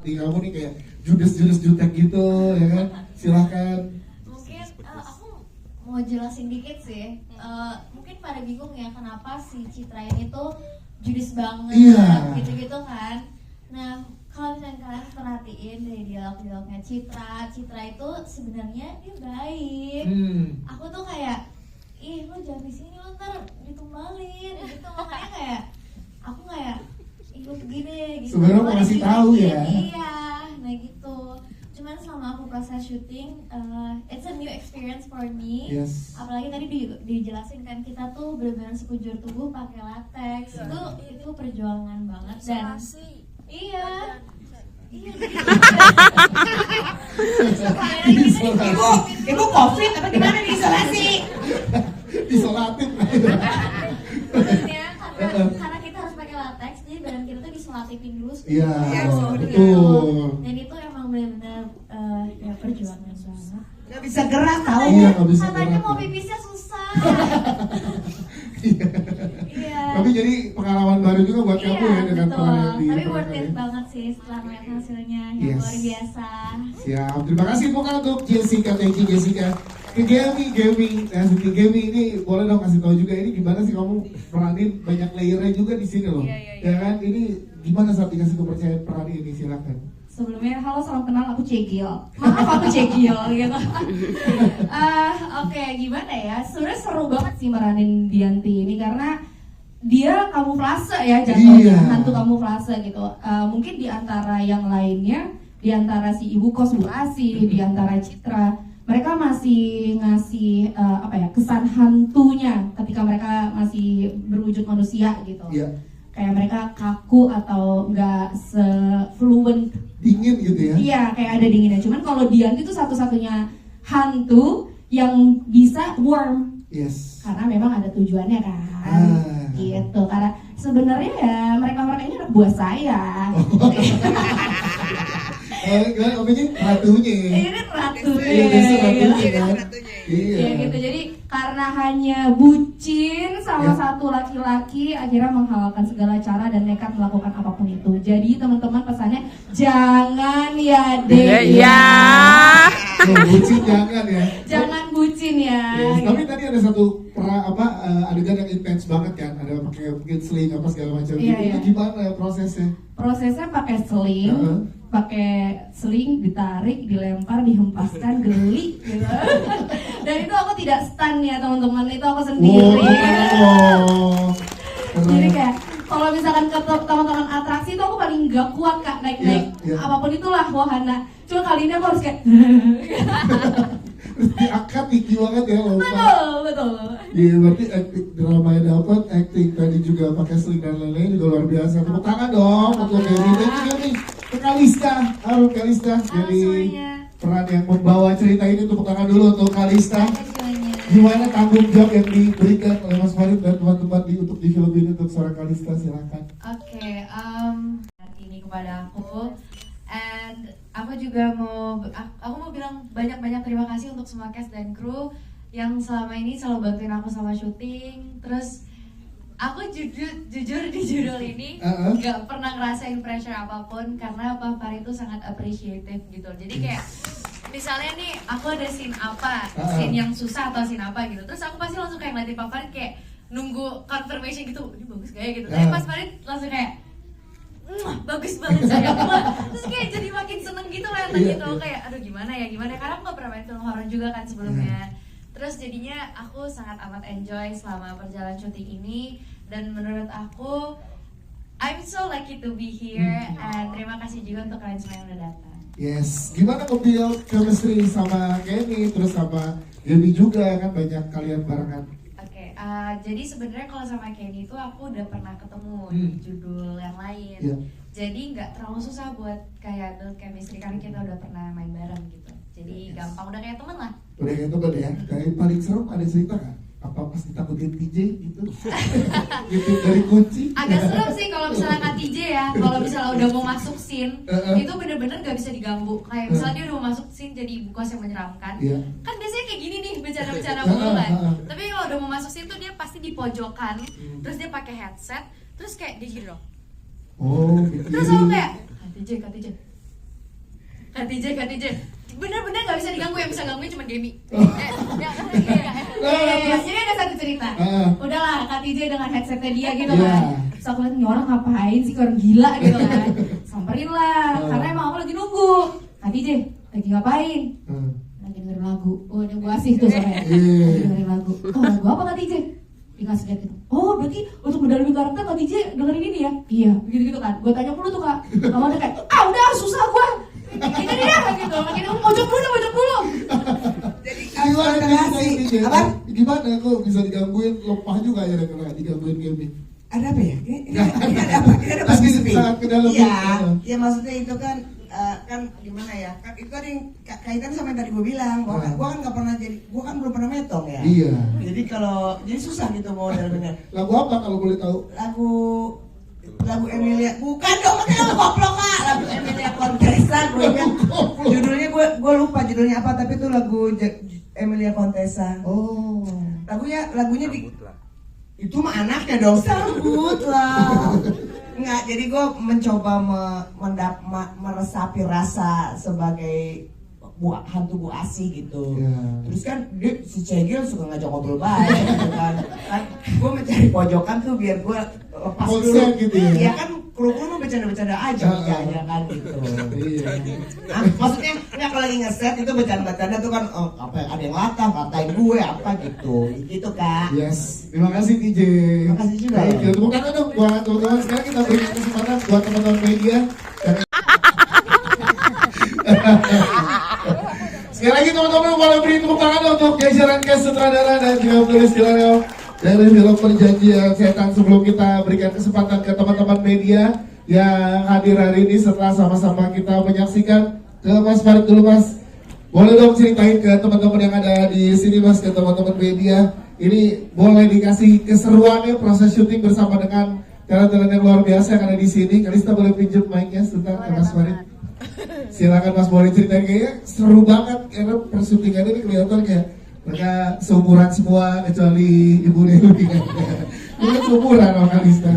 di kamu nih kayak judes jutek gitu ya kan? Silahkan. Mungkin aku mau jelasin dikit sih. Mungkin pada bingung ya kenapa si Citra ini tuh judes banget gitu-gitu kan. Nah, kalau misalnya kalian perhatiin dari dialog-dialognya Citra itu sebenarnya dia baik. Aku tuh kayak, ih lo jangan di sini lo ntar ditumbalin gitu, makanya kayak aku kayak ikut gini gitu. Sebenarnya mau ngasih tahu ya. Iya, nah gitu. Cuman selama aku proses syuting, it's a new experience for me. Yes. Apalagi tadi dijelasin kan kita tuh benar-benar sekujur tubuh pakai latex. Itu perjuangan banget dan iya. Ibu COVID apa gimana nih isolasi? Isolatif. Maksudnya karena kita harus pakai latex, jadi badan kita tuh disolatifin dulu. Iya, betul. Dan itu emang benar-benar ya perjuangan banget. Gak bisa gerak tahu. Iya, nggak bisa Katanya gerak. mau pipisnya susah. Iya. Tapi jadi pengalaman baru juga buat kamu ya dengan betul. peran di Tapi peran worth it ini. banget sih setelah melihat hasilnya yang Yes. luar biasa. Siap, terima kasih bukan untuk Jessica, thank you Jessica. Ke Gemi ini boleh dong kasih tahu juga ini gimana sih kamu peranin banyak layernya juga di sini loh. Ya kan, ini gimana saat dikasih kepercayaan peran ini, silakan. Sebelumnya, halo salam kenal, aku Cegil. Maaf aku Cegil gitu. Oke, gimana ya? Sebenarnya seru banget sih meranin Dianti ini karena dia kamuflase ya jatuhnya, hantu kamuflase gitu. Mungkin di antara yang lainnya, di antara si ibu kos Bu Asi, di antara Citra, mereka masih ngasih kesan hantunya ketika mereka masih berwujud manusia gitu. Iya. Kayak mereka kaku atau nggak se-fluent, Dingin gitu ya. iya kayak ada dinginnya. Cuman kalau Dianti itu satu-satunya hantu yang bisa warm Yes. karena memang ada tujuannya kan. Gitu. Karena sebenarnya ya mereka ini anak buah saya. Ini ratunya. Ini ratunya. Iya, biasa ratunya kan. Iya gitu. Jadi karena hanya bucin sama satu laki-laki akhirnya menghalalkan segala cara dan nekat melakukan apapun itu. Jadi teman-teman pesannya jangan ya deh ya. Bucin jangan ya. Jangan bucin ya. Yes, tapi tadi ada satu adegan yang intens banget kan, ada pakai mungkin sling apa segala macam. Iya, Itu iya. gimana ya prosesnya? Prosesnya pakai sling, ditarik, dilempar, dihempaskan, geli gitu. Dan itu aku tidak stun ya teman-teman, itu aku sendiri. Jadi kayak kalau misalkan ke teman-teman atraksi itu aku paling gak kuat Kak naik-naik apapun itulah wahana. Cuma kali ini aku harus kayak Diangkat tinggi banget ya betul. Iya, berarti acting dramanya dapat, acting tadi juga pakai sling dan lain-lain juga luar biasa. Tepuk tangan dong untuk Gemi. Thank you Gemi. Ke Kalista, halo Kalista. Jadi peran yang membawa cerita ini, tepuk tangan dulu untuk Kalista. Gimana tanggung jawab yang diberikan oleh Mas Farid dan teman-teman untuk di film ini untuk seorang Kalista, silakan. Oke, ini kepada aku. And aku juga mau bilang banyak-banyak terima kasih untuk semua cast dan kru yang selama ini selalu bantuin aku sama syuting. Terus aku jujur di judul ini nggak pernah ngerasain pressure apapun karena Pak Fahri itu sangat appreciative gitu. Jadi kayak misalnya nih aku ada scene apa, scene yang susah atau scene apa gitu. Terus aku pasti langsung kayak ngeliatin Pak Fahri kayak nunggu confirmation gitu. Ini bagus gak ya gitu. Tapi Mas Fahri langsung kayak bagus banget sayang. Terus kayak jadi makin seneng gitu lah gitu. Kayak aduh gimana ya karena aku gak pernah main film horor juga kan sebelumnya. Terus jadinya aku sangat amat enjoy selama perjalanan syuting ini. Dan menurut aku I'm so lucky to be here. And terima kasih juga untuk kalian semua yang udah datang. Yes, gimana build chemistry sama Kenny terus sama Gemi juga kan banyak kalian barengan. Jadi sebenarnya kalau sama Kenny itu aku udah pernah ketemu di judul yang lain. Jadi nggak terlalu susah buat kayak build chemistry karena kita udah pernah main bareng gitu. Jadi gampang, udah kayak temen lah. Udah kayak temen ya. Dari paling serem ada cerita nggak? Apa pas ditakutin TJ gitu? Gitu dari kunci? Agak serem sih kalau misalnya Kak TJ ya. Kalau misalnya udah mau masuk scene, itu bener-bener gak bisa diganggu. Kayak misalnya dia udah mau masuk scene jadi ibu kos yang menyeramkan. Kan biasanya kayak gini nih bercanda-bercanda mulu kan. Tapi kalau udah mau masuk scene tuh dia pasti di pojokan. Terus dia pakai headset. Terus kayak dia gitu dong. Oh, Terus aku kayak Kak TJ Kak TJ, bener-bener gak bisa diganggu, yang bisa gangguin cuma Demi. Jadi ada satu cerita. Udahlah Kak TJ dengan headsetnya dia gitu Iya. kan. Terus aku liat, nih orang ngapain sih, orang gila gitu kan. Samperin lah, karena emang aku lagi nunggu. Kak TJ, lagi ngapain? Lagi dengerin lagu. Oh, udah gua asih tuh soalnya. Lagi dengerin lagu. Oh, lagu apa Kak TJ? Dikasih lihat gitu. Oh, berarti untuk mendalami karakter Kak TJ dengerin ini ya? Iya, begitu-gitu kan. Gue tanya mulu tuh Kak. Kamu ada kayak, udah susah gua. Ini dia gitu. Makin pojok dulu. Jadi Gimana konsentrasi. Apa? Gimana kok bisa digangguin, lepah juga ya kena digangguin gaming. Ada apa ya? Ini ada apa? Ini ada apa Tapi spesifik? sangat ke dalam. Iya, maksudnya itu kan kan gimana ya? Kan itu ada yang kaitan sama yang tadi gue bilang bahwa gue kan nggak pernah jadi, gue kan belum pernah metong ya. Iya. Jadi kalau jadi susah gitu mau benar-benar. Lagu apa kalau boleh tahu? Lagu Emilia, bukan dong, makanya lagu goblok Kak. Lagu Emilia Contessa, gue ingat judulnya gue lupa judulnya apa, tapi itu lagu Emilia Contessa. Oh. Lagunya itu mah anaknya dong, sambut lah. Enggak, jadi gue mencoba meresapi rasa sebagai hantu Bu Asi gitu. Yeah. Terus kan dia si Cegil suka ngajak ngobrol baik gitu kan. Gue mencari pojokan tuh biar gue lepas dulu. Konsen gitu ya? Iya kan kru mah bercanda-bercanda aja ya kan gitu. Iya. Nah, maksudnya enggak kalau lagi ngeset itu bercanda-bercanda tuh kan apa ada yang latah, katain gue apa gitu. Gitu Kak. Yes, terima kasih TJ. Terima kasih juga. Thank you. Tepuk tangan dong buat teman-teman. Sekarang kita berikan kesempatan buat teman-teman media. Sekali lagi teman-teman boleh beri tepuk tangan untuk jajaran cast sutradara dan juga penulis skenario dari film Perjanjian Setan. Sebelum kita berikan kesempatan ke teman-teman media yang hadir hari ini setelah sama-sama kita menyaksikan, ke Mas Farid dulu Mas. Boleh dong ceritain ke teman-teman yang ada di sini Mas, ke teman-teman media. Ini boleh dikasih keseruannya proses syuting bersama dengan talent-talent yang luar biasa yang ada di sini. Kalista boleh pinjam mic-nya sebentar ke Mas Farid. Silakan Mas, boleh ceritain, kayaknya seru banget karena persyutingannya ini kelihatan kayak mereka seumuran semua kecuali Ibu Dewi. Ini seumuran sama Kalista.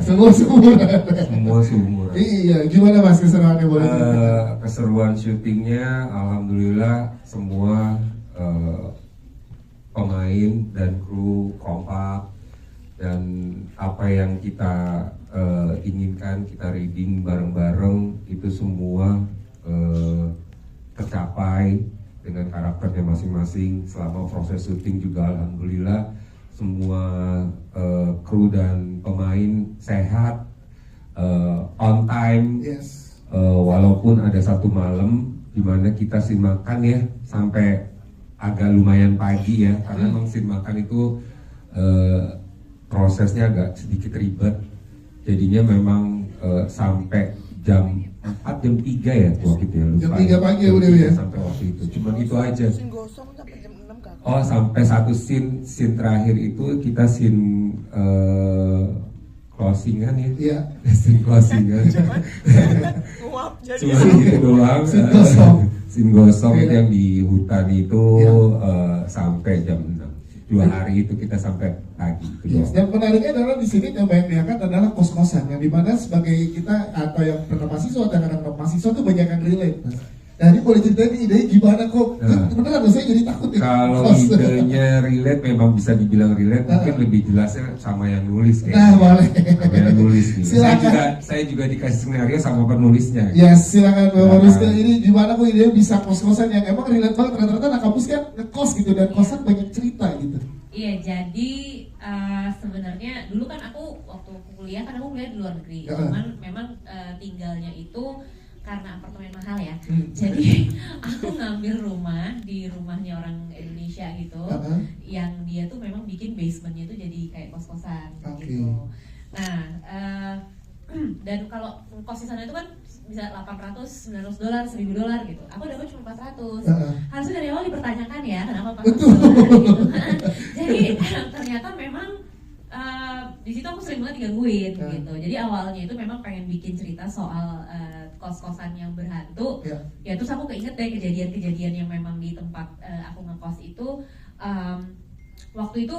Semua seumuran. Iya, gimana Mas keseruannya boleh? Keseruan syutingnya, alhamdulillah semua pemain dan kru kompak, dan apa yang kita inginkan, kita reading bareng-bareng itu semua tercapai dengan karakternya masing-masing. Selama proses syuting juga alhamdulillah semua kru dan pemain sehat, on time. Yes. Walaupun ada satu malam di mana kita scene makan ya sampai agak lumayan pagi ya, karena memang scene makan itu prosesnya agak sedikit ribet. Jadinya memang sampai jam 4, jam 3 ya waktu itu ya. Jam 3 pagi ya udah ya? Sampai waktu itu, cuma itu aja. Oh, sampai satu scene terakhir itu kita scene closingan ya? Iya. Scene closingan. Cuma gitu doang. Scene gosong. Scene gosong itu yang di hutan itu sampai jam 6. 2 hari itu kita sampai pagi. Yes. Dan menariknya adalah di sini yang banyak diangkat adalah kos-kosan, yang dimana sebagai kita atau yang pernah mahasiswa dan anak mahasiswa itu banyak yang relate. Nah ini boleh ceritain ide gimana kok? Beneran saya jadi takut ya. Kalau idenya relate, memang bisa dibilang relate, mungkin lebih jelasnya sama yang nulis kayaknya. Nah boleh. Sama yang nulis nih. Silakan. Saya juga dikasih skenario sama penulisnya. Yes, silakan penulisnya. Ini gimana kok ide bisa kos-kosan yang emang relate banget. Rata-rata anak kampus kan ngekos gitu, dan kosan banyak cerita gitu. Iya, jadi sebenarnya dulu kan aku waktu kuliah kan aku kuliah di luar negeri, cuman memang tinggalnya itu karena apartemen mahal ya. Jadi aku ngambil rumah di rumahnya orang Indonesia gitu, yang dia tuh memang bikin basementnya itu jadi kayak kos-kosan gitu. Nah, dan kalau kos di sana itu kan bisa $800, $900, $1.000 gitu. Aku dapat cuma 400. Harusnya dari awal dipertanyakan ya kenapa 400 gitu kan. Jadi ternyata memang di situ aku sering banget digangguin gitu. Jadi awalnya itu memang pengen bikin cerita soal kos-kosan yang berhantu. Ya terus aku keinget deh kejadian-kejadian yang memang di tempat aku ngekos itu. Waktu itu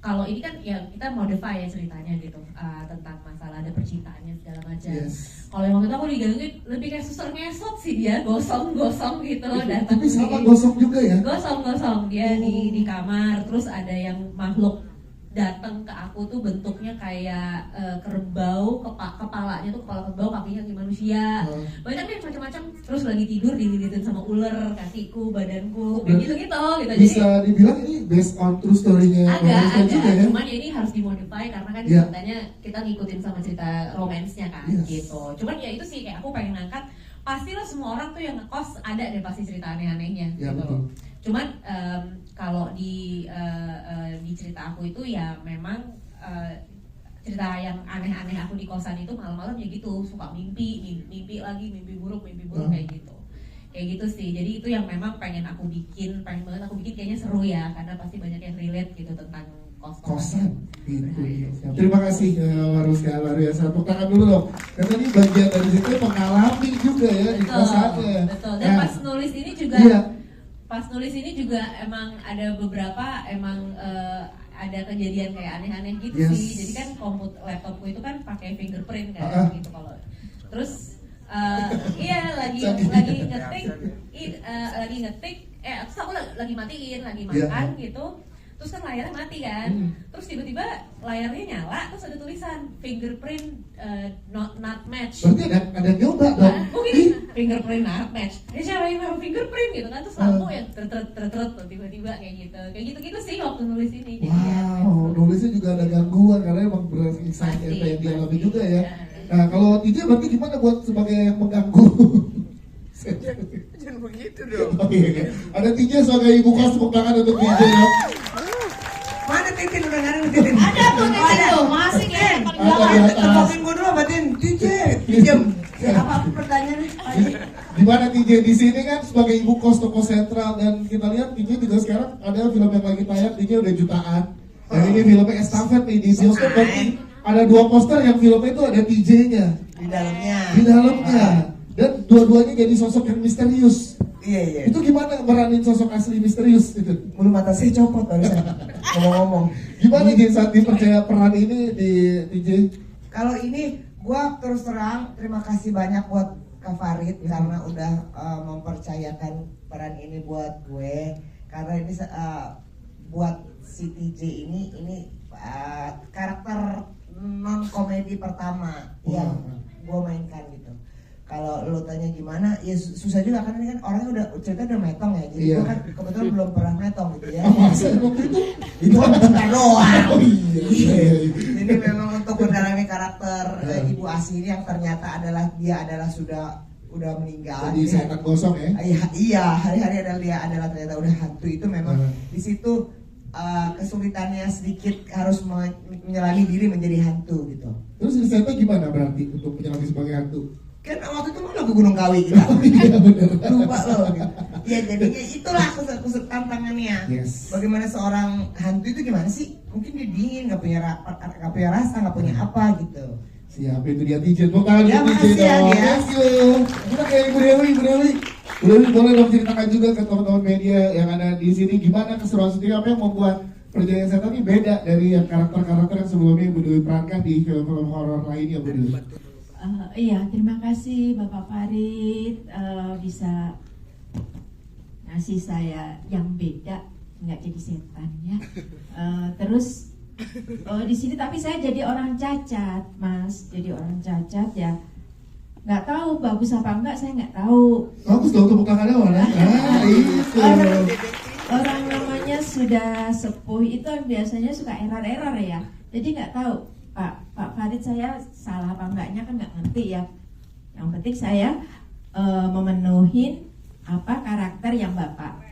kalau ini kan ya kita modify ya ceritanya gitu, tentang masalah ada percintaannya segala macam. Yes. Kalau yang waktu itu aku digangguin lebih kayak suster ngesot sih dia, gosong gitu datang. Tapi sama gosong juga ya. Gosong dia di kamar, terus ada yang makhluk datang ke aku tuh bentuknya kayak kerbau, kepalanya tuh kepala kerbau, kakinya kaki manusia, banyak deh macam-macam. Terus lagi tidur dililitin sama ular, kakiku, badanku, kayak gitu-gitu gitu. Bisa dibilang ini based on true story-nya Agak, juga ya. cuman ya ini harus dimodify karena kan Yeah. ceritanya kita ngikutin sama cerita romansnya kan, Yes. gitu. Cuman ya itu sih kayak aku pengen ngangkat, pastilah semua orang tuh yang ngekos ada deh pasti cerita aneh-anehnya Ya, gitu. betul. Cuman kalau di cerita aku itu ya memang cerita yang aneh-aneh aku di kosan itu malam-malam ya gitu, suka mimpi lagi, mimpi buruk kayak gitu. Kayak gitu sih. Jadi itu yang memang pengen banget aku bikin, kayaknya seru ya karena pasti banyak yang relate gitu tentang Kosan gitu. Terima kasih Maruska, luar biasa. Tepuk tangan dulu dong. Karena ini bagian dari situ mengalami juga ya di kosannya. Betul. Dan pas nulis ini juga pas nulis ini juga emang ada beberapa ada kejadian kayak aneh-aneh gitu sih. Jadi kan laptopku itu kan pakai fingerprint kan gitu kalau. Terus iya lagi ngetik terus aku lagi matiin, lagi makan gitu. Terus kan layarnya mati kan, terus tiba-tiba layarnya nyala, terus ada tulisan fingerprint not match. Berarti ada yang nyoba dong? Mungkin fingerprint not match. Ya siapa yang naruh fingerprint gitu kan, terus lampu yang teret tiba-tiba kayak gitu sih waktu nulis ini. Wow, nulisnya juga ada gangguan karena emang berinsight yang dialami juga ya. Nah kalau TJ berarti gimana buat sebagai yang mengganggu? Jangan begitu dong. Oh, iya. Ada TJ sebagai ibu kos, tepuk tangan untuk TJ ya. Mana Titin udah nggak ada Titin? Ada tuh Titin tuh, masih kayak paling belakang. Tepokin gue dulu apa Tin? Dijem. Apa pertanyaannya? Gimana TJ di sini kan sebagai ibu kos toko sentral, dan kita lihat TJ juga sekarang ada film yang lagi tayang, TJ udah jutaan. Dan ini filmnya estafet nih di bioskop, berarti ada 2 poster yang filmnya itu ada TJ-nya Di dalamnya. di dalamnya. Dan dua-duanya jadi sosok yang misterius. Iya. Itu gimana meranin sosok asli misterius itu? Bulu mata saya copot barusan. Ngomong-ngomong. Gimana Jin saat dipercaya peran ini di TJ? Kalau ini gua terus terang terima kasih banyak buat Kak Farid karena udah mempercayakan peran ini buat gue. Karena ini buat si TJ ini karakter non komedi pertama yang gue mainkan gitu. Kalau lo tanya gimana, ya susah juga kan ini kan orangnya udah cerita udah metong ya, jadi gue kan kebetulan belum pernah metong gitu ya. Masa waktu Itu kan bentar doang. Oh iya. Jadi memang untuk mendalami karakter Ibu Asih ini yang ternyata dia adalah udah meninggal. Jadi setan gosong ya? Iya, hari-hari dia adalah ternyata udah hantu, itu memang di situ kesulitannya sedikit harus menyelami diri menjadi hantu gitu. Terus resepnya gimana berarti untuk menyelami sebagai hantu? Kan waktu itu kan lagu Gunung Kawi kita. Iya bener. Lupa loh gitu. Ya jadinya itulah kusut tantangannya. Yes. Bagaimana seorang hantu itu gimana sih? Mungkin dia dingin, gak punya rasa, gak punya apa gitu. Siap, itu dia TJ. Tepuk tangan Ya, untuk TJ makasih ya, dong. Gia. Thank you. Kita kayak Ibu Dewi. Bu Dewi boleh dong ceritakan juga ke teman-teman media yang ada di sini gimana keseruan syuting, apa yang membuat Perjalanan Setan ini beda dari yang karakter-karakter yang sebelumnya Bu Dewi perankan di film-film horor lainnya, Bu Dewi. Iya, terima kasih Bapak Farid bisa ngasih saya yang beda, nggak jadi setan ya. Terus di sini tapi saya jadi orang cacat, Mas, jadi orang cacat ya. Nggak tahu bagus apa enggak, saya nggak tahu. Bagus dong tepuk tangannya mana? Itu. Orang namanya sudah sepuh itu biasanya suka error ya. Jadi nggak tahu Pak Farid saya salah apa enggaknya kan nggak ngerti ya. Yang penting saya memenuhi apa karakter yang Bapak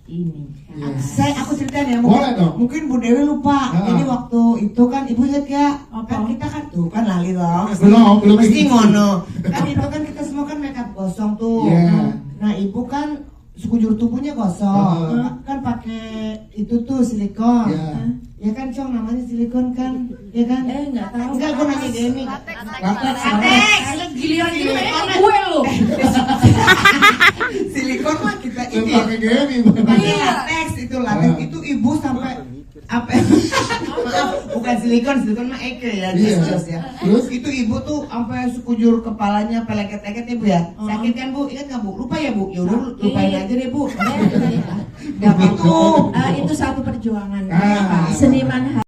ini. Yes. Aku ceritain ya, Boleh dong. mungkin Bu Dewi lupa. Jadi waktu itu kan Ibu ingat ya, Apa? kan kita kan tuh kan lali loh. Belum Mesti gitu. ngono. Kan itu kan kita semua kan makeup gosong tuh. Iya. Nah Ibu kan sekujur tubuhnya gosong. Kan pakai itu tuh silikon. Iya. Ya kan Cong, namanya silikon kan, ya kan? Nggak tahu. Enggak, gue nanya Demi. Giliran itu kayaknya gue lo. Silikon mah kita ini. Pakai gini. Pakai latex itu Ibu sampai apa? silikon mah Eke ya, Iya. jos ya. Terus? Itu ibu tuh sampai sekujur kepalanya peleket-leket ya bu ya. Sakit kan bu? Ingat nggak bu? Lupa ya bu? Ya udah lupain aja deh bu. Gak apa-apa. Itu satu perjuangan. Ah. Seniman